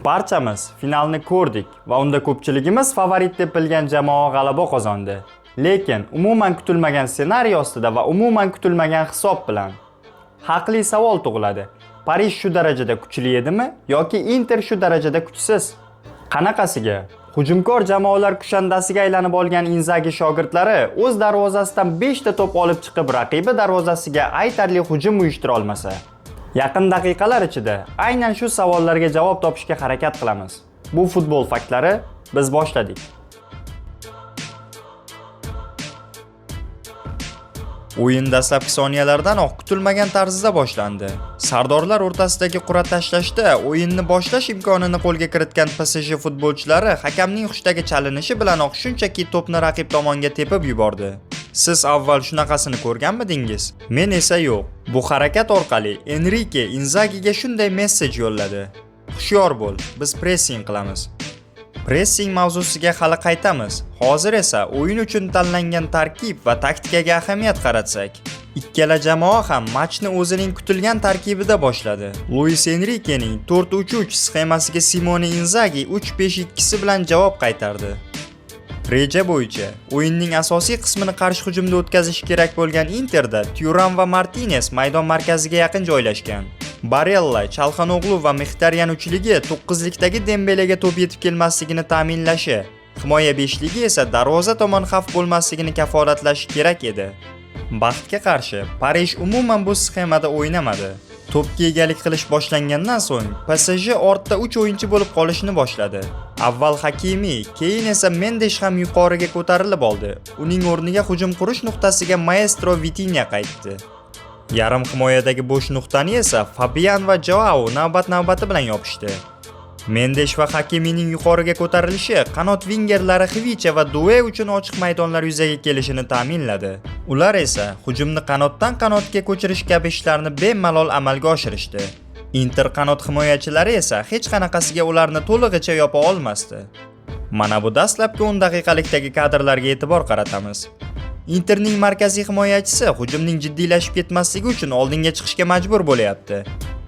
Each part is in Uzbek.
Barchamiz finalni ko'rdik va unda ko'pchiligimiz favorit deb bilgan jamoa g'alaba qozondi. Lekin umuman kutilmagan ssenariy ostida va umuman kutilmagan hisob bilan haqli savol tug'iladi. Parij shu darajada kuchli edimi yoki Inter shu darajada kuchsiz? Qanaqasiga? Hujumkor jamoalar kushandasiga aylanib olgan Inzagi shogirdlari o'z darvozasidan 5 ta to'p olib chiqib, raqibi darvozasiga aytarli hujum uyushtira olmasa, yaqin daqiqalar ichida aynan shu savollarga javob topishga harakat qilamiz. Bu futbol faktlari, biz boshladik. O'yin dastlabki soniyalaridanoq kutilmagan tarzda boshlandi. Sardorlar o'rtasidagi qur'a tashlashda o'yinni boshlash imkonini qo'lga kiritgan PSG futbolchilari hakamning hushdagi chalinishi bilanoq shunchaki to'pni raqib tomonga tepib yubordi. Siz avval shunaqasini ko'rganmidingiz? Men esa yo'q. Bu harakat orqali Enrique Inzagiga shunday messej yo'lladi. Hushyor bo'l, biz pressing qilamiz. Pressing mavzusiga hali qaytamiz. Hozir esa o'yin uchun tanlangan tarkib va taktikaga ahamiyat qaratsak, ikkala jamoa ham matchni o'zining kutilgan tarkibida boshladi. Luis Enriquening 4-3-3 sxemasiga Simone Inzagi 3-5-2 bilan javob qaytardi. Reja bo'yicha o'yinning asosiy qismini qarshi hujumda o'tkazish kerak bo'lgan Interda Thuram va Martinez maydon markaziga yaqin joylashgan. Barella, Chalhanoglu va Mkhitaryan uchligi 9likdagi Dembelega to'p yetib kelmasligini ta'minlashi, himoya 5ligi esa darvoza tomon xavf bo'lmasligini kafolatlashi kerak edi. Baxtga qarshi, Parij umuman bu sxemada o'ynamadi. To'pga egalik qilish boshlangandan so'ng PSG ortda 3 o'yinchi bo'lib qolishni boshladi. Avval Hakimi, keyin esa Mendes ham yuqoriga ko'tarilib oldi. Uning o'rniga hujum qurish nuqtasiga maestro Vitinha qaytdi. Yarim himoyadagi bo'sh nuqtani esa Fabian va Joao navbat-navbati bilan yopishdi. Mendes va Hakimining yuqoriga ko'tarilishi qanot vingerlari Xvicha va Due uchun ochiq maydonlar yuzaga kelishini ta'minladi. Ular esa hujumni qanotdan qanotga ko'chirish kabi ishlarni bemalol amalga oshirishdi. Inter qanot himoyachilari esa hech qanaqasiga ularni to'lig'icha yopa olmasdi. Mana bu dastlabki 10 daqiqalikdagi kadrlarga e'tibor qaratamiz. Interning markaziy himoyachisi hujumning jiddiylashib ketmasligi uchun oldinga chiqishga majbur bo'layapti.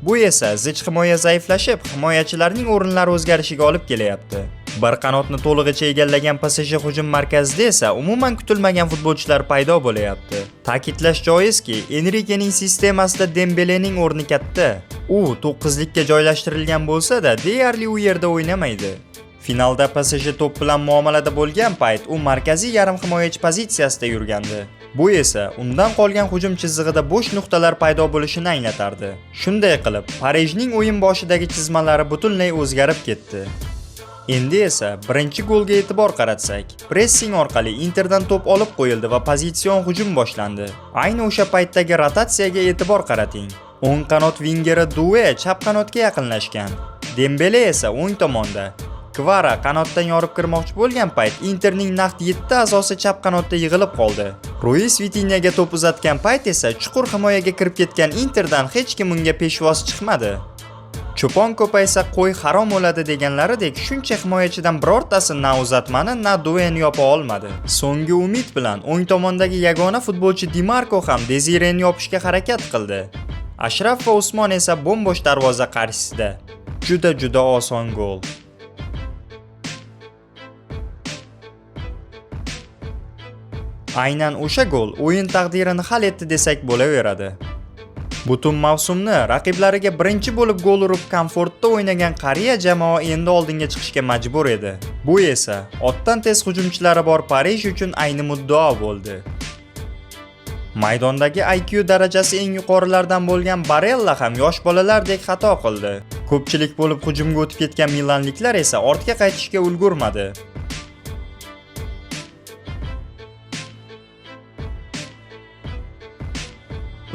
Bu esa zich himoya zaiflashib, himoyachilarning o'rinlari o'zgarishiga olib kelyapti. Bir qanotni to'lig'icha egallagan PSG hujum markazida esa umuman kutilmagan futbolchilar paydo bo'layapti. Ta'kidlash joizki, Enriquening sistemasida Dembelening o'rni katta. U 9likka joylashtirilgan bo'lsa-da, deyarli u yerda o'ynamaydi. Finalda PSG to'p bilan muomalada bo'lgan payt u markaziy yarim himoyachi pozitsiyasida yurgandi. Bu esa undan qolgan hujum chizig'ida bo'sh nuqtalar paydo bo'lishini anglatardi. Shunday qilib, Parijning o'yin boshidagi chizmalari butunlay o'zgarib ketdi. Endi esa birinchi golga e'tibor qaratsak, pressing orqali Interdan to'p olib qo'yildi va pozitsion hujum boshlandi. Ayni o'sha paytdagi rotatsiyaga e'tibor qarating. O'ng qanot vingeri Due chap qanotga yaqinlashgan. Dembele esa o'ng tomonda. Kvara qanotdan yorib kirmoqchi bo'lgan payt Interning naqd 7 a'zosi chap qanotda yig'ilib qoldi. Luis Vitinhaga to'p uzatgan payt esa chuqur himoyaga kirib ketgan Interdan hech kim unga peshvoz chiqmadi. Cho'pon ko'paysa qo'y harom bo'ladi deganlaridek shuncha himoyachidan birortasi na uzatmani, na Dueni yopa olmadi. So'nggi umid bilan o'ng tomondagi yagona futbolchi Di Marco ham Desireni yopishga harakat qildi. Ashraf va Usmon esa bo'mbo'sh darvoza qarshisida. Juda oson gol. Aynan o'sha gol o'yin taqdirini hal etdi desak bo'laveradi. Butun mavsumni raqiblariga birinchi bo'lib gol urib komfortda o'ynagan qariya jamoa endi oldinga chiqishga majbur edi. Bu esa otdan tez hujumchilari bor Parij uchun ayni muddao bo'ldi. Maydondagi IQ darajasi eng yuqorilardan bo'lgan Barella ham yosh bolalardek xato qildi. Ko'pchilik bo'lib hujumga o'tib ketgan milanliklar esa ortga qaytishga ulgurmadi.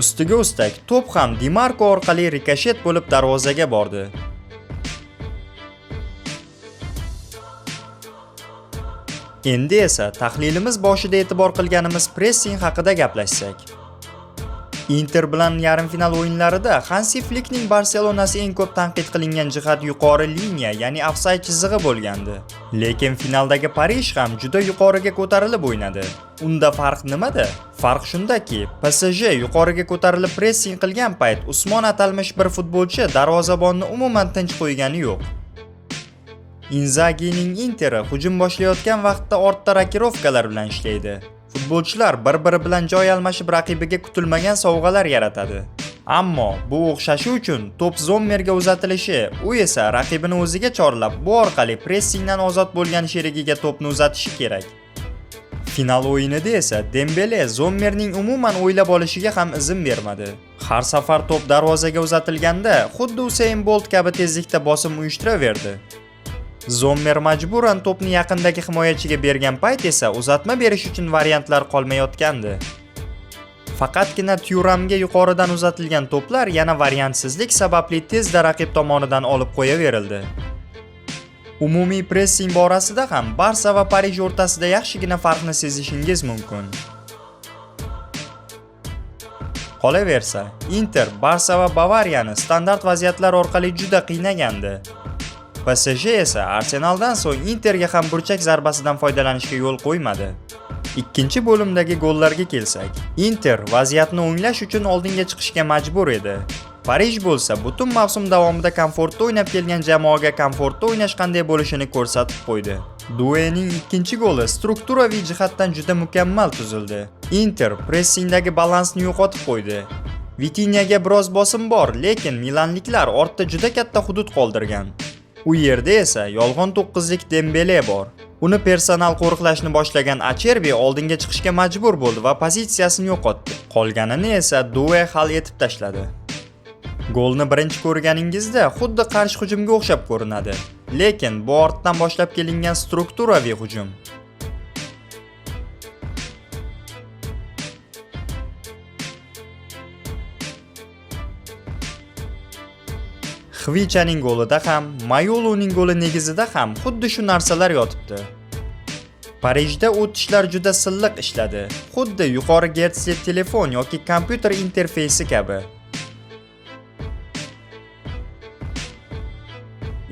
Ustiga ustak to'p ham Di Marco orqali rikoshet bo'lib darvozaga bordi. Endi esa tahlilimiz boshida e'tibor qilganimiz pressing haqida gaplashsak. Inter bilan yarim final o'yinlarida Hansi Flickning Barselonasi eng ko'p tanqid qilingan jihat yuqori liniya, ya'ni ofsayd chizig'i bo'lgandi. Lekin finaldagi Parij ham juda yuqoriga ko'tarilib o'ynadi. Unda farq nimada? Farq shundaki, PSG yuqoriga ko'tarilib pressing qilgan payt Usmon atalmish bir futbolchi darvozabonni umuman tinch qo'ygani yo'q. Inzagining Interi hujum boshlayotgan vaqtda ortda rokirovkalar bilan ishlaydi. Futbolchilar bir-biri bilan joy almashib raqibiga kutilmagan sovg'alar yaratadi. Ammo bu o'xshashi uchun to'p Zommerga uzatilishi, u esa raqibini o'ziga chorlab, bu orqali pressingdan ozod bo'lgan sherigiga to'pni uzatishi kerak. Final o'yinida esa Dembele Zommerning umuman o'ylab olishiga ham izn bermadi. Har safar to'p darvozaga uzatilganda, xuddi Usain Bolt kabi tezlikda bosim uyushtiraverdi. Zommer majburan to'pni yaqindagi himoyachiga bergan payt esa uzatma berish uchun variantlar qolmayotgandi. Faqatgina Thuramga yuqoridan uzatilgan to'plar yana variantsizlik sababli tezda raqib tomonidan olib qo'yaverildi. Umumiy pressing borasida ham Barsa va Parij o'rtasida yaxshigina farqni sezishingiz mumkin. Qolaversa, Inter, Barsa va Bavariyani standart vaziyatlar orqali juda qiynagandi. PSG esa Arsenaldan so'ng Interga ham burchak zarbasidan foydalanishga yo'l qo'ymadi. Ikkinchi bo'limdagi gollarga kelsak, Inter vaziyatni o'nglash uchun oldinga chiqishga majbur edi. Parij bo'lsa butun mavsum davomida komfortda o'ynab kelgan jamoaga komfortda o'ynash qanday bo'lishini ko'rsatib qo'ydi. Duening ikkinchi goli strukturaviy jihatdan juda mukammal tuzildi. Inter pressingdagi balansni yo'qotib qo'ydi. Vitinyaga biroz bosim bor, lekin milanliklar ortda juda katta hudud qoldirgan. U yerda esa yolg'on 9lik Dembele bor. Uni personal qo'riqlashni boshlagan Acherbi oldinga chiqishga majbur bo'ldi va pozitsiyasini yo'qotdi. Qolganini esa Due hal etib tashladi. Golni birinchi ko'rganingizda xuddi qarshi hujumga o'xshab ko'rinadi, lekin bu ortdan boshlab kelingan strukturaviy hujum. Xvichaning golida ham, Mayoluning goli negizida ham xuddi shu narsalar yotibdi. Parijda o'tishlar juda silliq ishladi, xuddi yuqori gertzli telefon yoki kompyuter interfeysi kabi.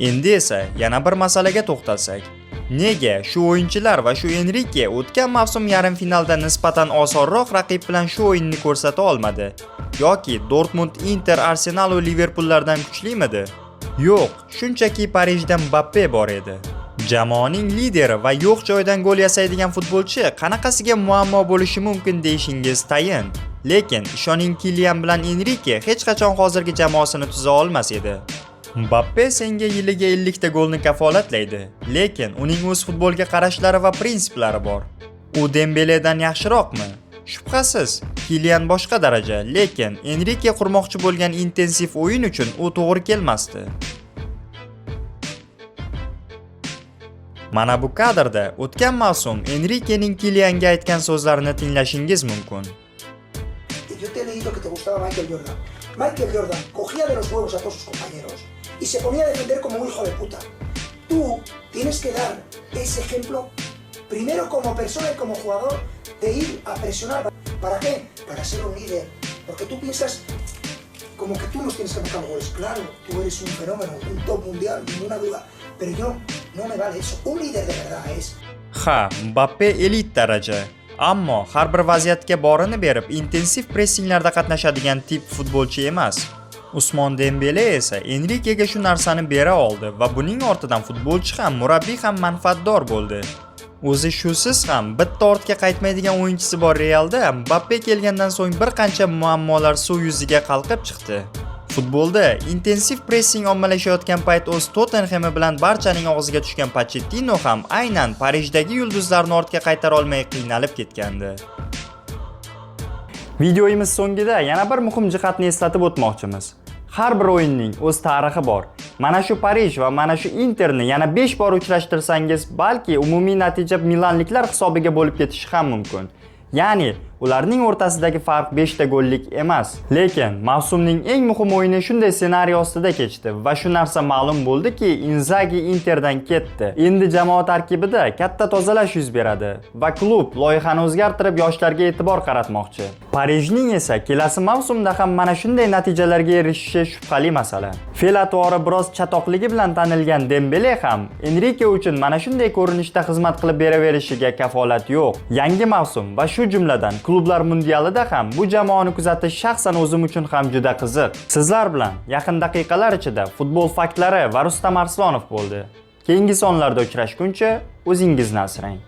Endi esa yana bir masalaga to'xtalsak, nega shu o'yinchilar va shu Enrike o'tgan mavsum yarim finalda nisbatan osonroq raqib bilan shu o'yinni ko'rsata olmadi? Yoki Dortmund, Inter, Arsenal va Liverpoollardan kuchlimidi? Yo'q, shunchaki Parijda Mbappe bor edi. Jamoaning lideri va yo'q joydan gol yasaydigan futbolchi qanaqasiga muammo bo'lishi mumkin deyishingiz tayin. Lekin ishoning Kylian bilan Enrike hech qachon hozirgi jamoasini tuza olmas edi. Mbappe senga yiliga 50 ta golni kafolatlaydi, lekin uning o'z futbolga qarashlari va prinsiplari bor. U Dembeledan yaxshiroqmi? Shubhasiz, Kylian boshqa daraja, lekin Enrike qurmoqchi bo'lgan intensiv o'yin uchun u to'g'ri kelmasdi. Mana bu kadrda o'tgan mavsum Enrikening Kylianga aytgan so'zlarini tinglashingiz mumkin. Yo te he leído que te gustaba Michael Jordan. Michael Jordan cogía de los huevos a todos sus compañeros y se ponía a defender como un hijo de puta. Tú tienes que dar ese ejemplo primero como persona y como jugador de ir a presionar. ¿Para qué? Para ser un líder. Porque tú piensas como que tú nos tienes que marcar goles. Claro, tú eres un fenómeno, un top mundial, ninguna duda. Pero yo no me vale eso. Un líder de verdad es. Ha, Mbappe elit daraja. Ammo har bir vaziyatga borini berib, intensiv pressinglarda qatnashadigan tip futbolchi emas. Usmon Dembele esa Enrikega shu narsani bera oldi va buning ortidan futbolchi ham, murabbiy ham manfaatdor bo'ldi. O'zi shusiz ham bitta ortga qaytmaydigan o'yinchisi bor Realda Mbappe kelgandan so'ng bir qancha muammolar suv yuziga qalqib chiqdi. Futbolda intensiv pressing ommalashayotgan payt o'z Tottenham bilan barchaning og'ziga tushgan Pochettino ham aynan Parijdagi yulduzlarni ortga qaytara olmay qiynalib ketgandi. Videomiz so'ngida yana bir muhim jihatni eslatib o'tmoqchimiz. Har bir o'yinning o'z tarixi bor. Mana shu Parij va mana shu Interni yana 5 bor uchrashtirsangiz, balki umumiy natija milanliklar hisobiga bo'lib ketishi ham mumkin. Ya'ni ularning o'rtasidagi farq 5 ta gollik emas. Lekin mavsumning eng muhim o'yini shunday ssenariy ostida kechdi va shu narsa ma'lum bo'ldiki, Inzaghi Interdan ketdi. Endi jamoa tarkibida katta tozalash yuz beradi va klub loyihani o'zgartirib yoshlarga e'tibor qaratmoqchi. Parijning esa kelasi mavsumda ham mana shunday natijalarga erishishi shubhali masala. Fe'l-atvori biroz chatoqligi bilan tanilgan Dembele ham Enrike uchun mana shunday ko'rinishda xizmat qilib beraverishiga kafolat yo'q. Yangi mavsum va shu jumladan klublar mundialida ham bu jamoani kuzatish shaxsan o'zim uchun ham juda qiziq. Sizlar bilan yaqin daqiqalar ichida futbol faktlari va Rustam Arslonov bo'ldi. Keyingi sonlarda uchrashguncha o'zingizni asrang.